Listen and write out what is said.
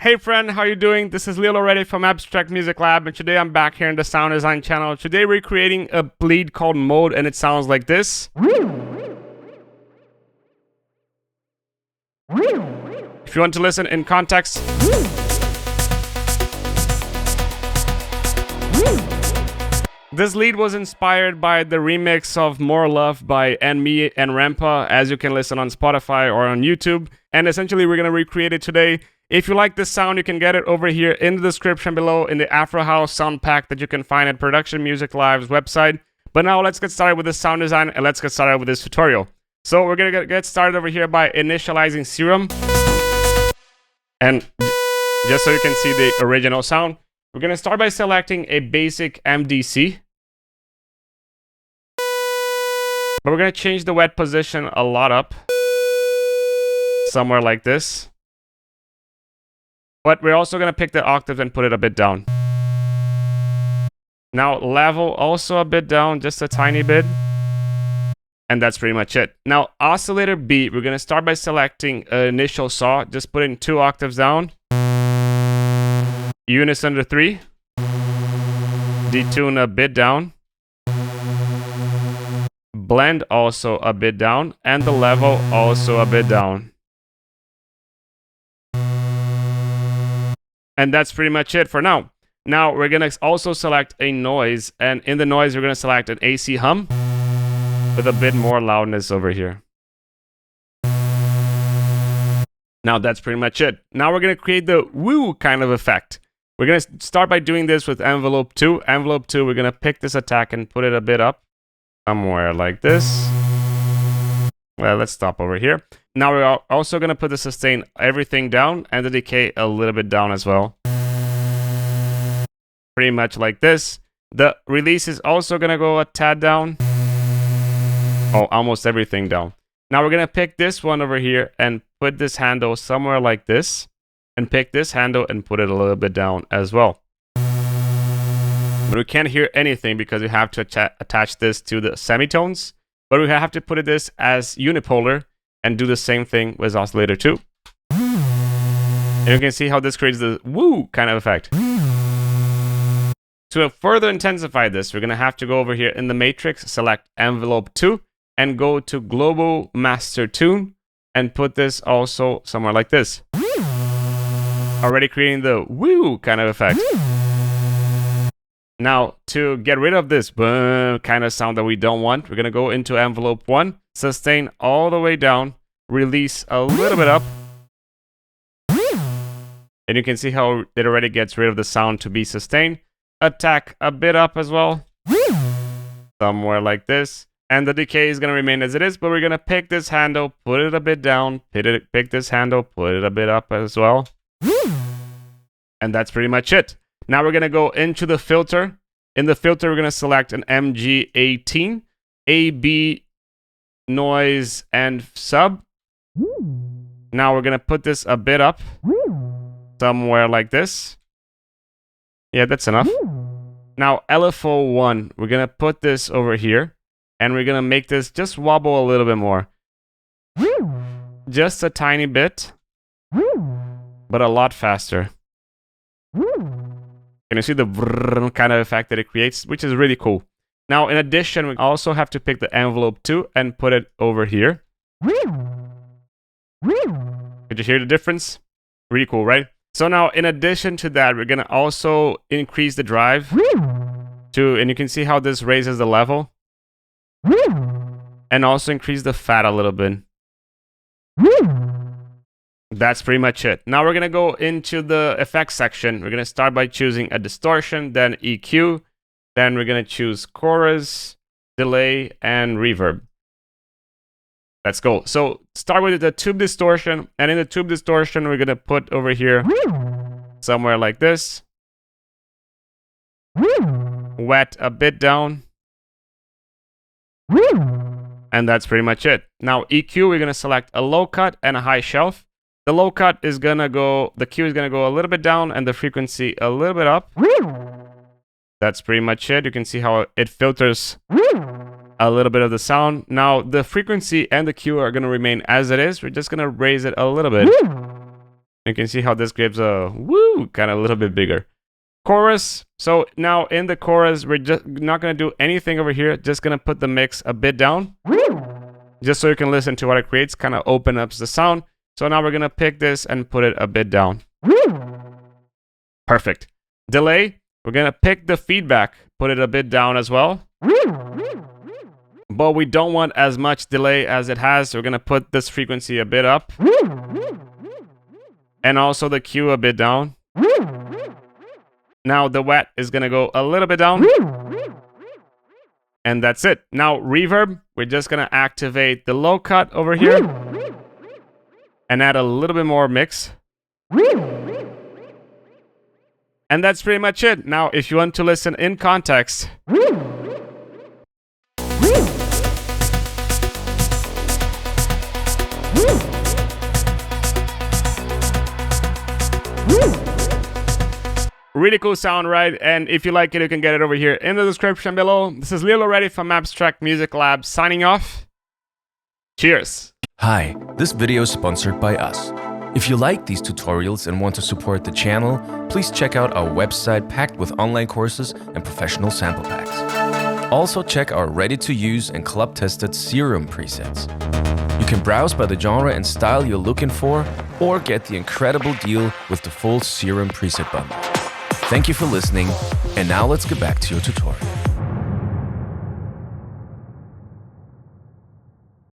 Hey friend, how you doing? This is Leo Lauretti from Abstract Music Lab, and today I'm back here in the sound design channel. Today we're creating a bleed called Mode, and it sounds like this. If you want to listen in context. This lead was inspired by the remix of More Love by ENV and Rampa, as you can listen on Spotify or on YouTube. And essentially, we're going to recreate it today. If you like this sound, you can get it over here in the description below in the Afro House sound pack that you can find at Production Music Live's website. But now let's get started with the sound design and let's get started with this tutorial. So we're going to get started over here by initializing Serum. And just so you can see the original sound, we're going to start by selecting a basic MDC. But we're going to change the wet position a lot up. Somewhere like this. But we're also going to pick the octaves and put it a bit down. Now level also a bit down, just a tiny bit. And that's pretty much it. Now oscillator B, we're going to start by selecting an initial saw. Just putting 2 octaves down. Unison to 3. Detune a bit down. Blend also a bit down. And the level also a bit down. And that's pretty much it for now. Now we're going to also select a noise. And in the noise, we're going to select an AC hum with a bit more loudness over here. Now that's pretty much it. Now we're going to create the woo kind of effect. We're going to start by doing this with envelope 2. Envelope 2, we're going to pick this attack and put it a bit up. Somewhere like this. Well, let's stop over here. Now we're also going to put the sustain everything down and the decay a little bit down as well. Pretty much like this. The release is also going to go a tad down. Oh, almost everything down. Now we're going to pick this one over here and put this handle somewhere like this. And pick this handle and put it a little bit down as well. But we can't hear anything because we have to attach this to the semitones. But we have to put this as unipolar and do the same thing with oscillator 2. And you can see how this creates the woo kind of effect. To further intensify this, we're going to have to go over here in the matrix, select envelope 2, and go to global master tune and put this also somewhere like this. Already creating the woo kind of effect. Now, to get rid of this kind of sound that we don't want, we're going to go into envelope 1, sustain all the way down, release a little bit up. And you can see how it already gets rid of the sound to be sustained. Attack a bit up as well. Somewhere like this. And the decay is going to remain as it is, but we're going to pick this handle, put it a bit down, pick this handle, put it a bit up as well. And that's pretty much it. Now we're going to go into the filter. In the filter, we're going to select an MG18, AB, noise, and sub. Now we're going to put this a bit up. Somewhere like this. Yeah, that's enough. Now LFO 1, we're going to put this over here. And we're going to make this just wobble a little bit more. Just a tiny bit. But a lot faster. Can you see the kind of effect that it creates, which is really cool. Now, in addition, we also have to pick the envelope 2 and put it over here. Did you hear the difference? Really cool, right? So now, in addition to that, we're going to also increase the drive. And you can see how this raises the level. And also increase the fat a little bit. That's pretty much it. Now we're going to go into the effects section. We're going to start by choosing a distortion, then EQ. Then we're going to choose chorus, delay, and reverb. Let's go. So start with the tube distortion. And in the tube distortion, we're going to put over here somewhere like this. Wet a bit down. And that's pretty much it. Now EQ, we're going to select a low cut and a high shelf. The low cut is going to go, the Q is going to go a little bit down and the frequency a little bit up. That's pretty much it. You can see how it filters a little bit of the sound. Now, the frequency and the Q are going to remain as it is. We're just going to raise it a little bit. You can see how this gives a woo, kind of a little bit bigger. Chorus. So now in the chorus, we're just not going to do anything over here. Just going to put the mix a bit down. Just so you can listen to what it creates, kind of open up the sound. So now we're going to pick this and put it a bit down. Perfect. Delay. We're going to pick the feedback, put it a bit down as well. But we don't want as much delay as it has. So we're going to put this frequency a bit up. And also the Q a bit down. Now the wet is going to go a little bit down. And that's it. Now reverb, we're just going to activate the low cut over here. And add a little bit more mix. And that's pretty much it. Now if you want to listen in context. Really cool sound, right? And if you like it, you can get it over here in the description below. This is Leo Lauretti from Abstract Music Lab signing off. Cheers. Hi, this video is sponsored by us. If you like these tutorials and want to support the channel, please check out our website packed with online courses and professional sample packs. Also check our ready-to-use and club-tested Serum presets. You can browse by the genre and style you're looking for, or get the incredible deal with the full Serum preset bundle. Thank you for listening, and now let's get back to your tutorial.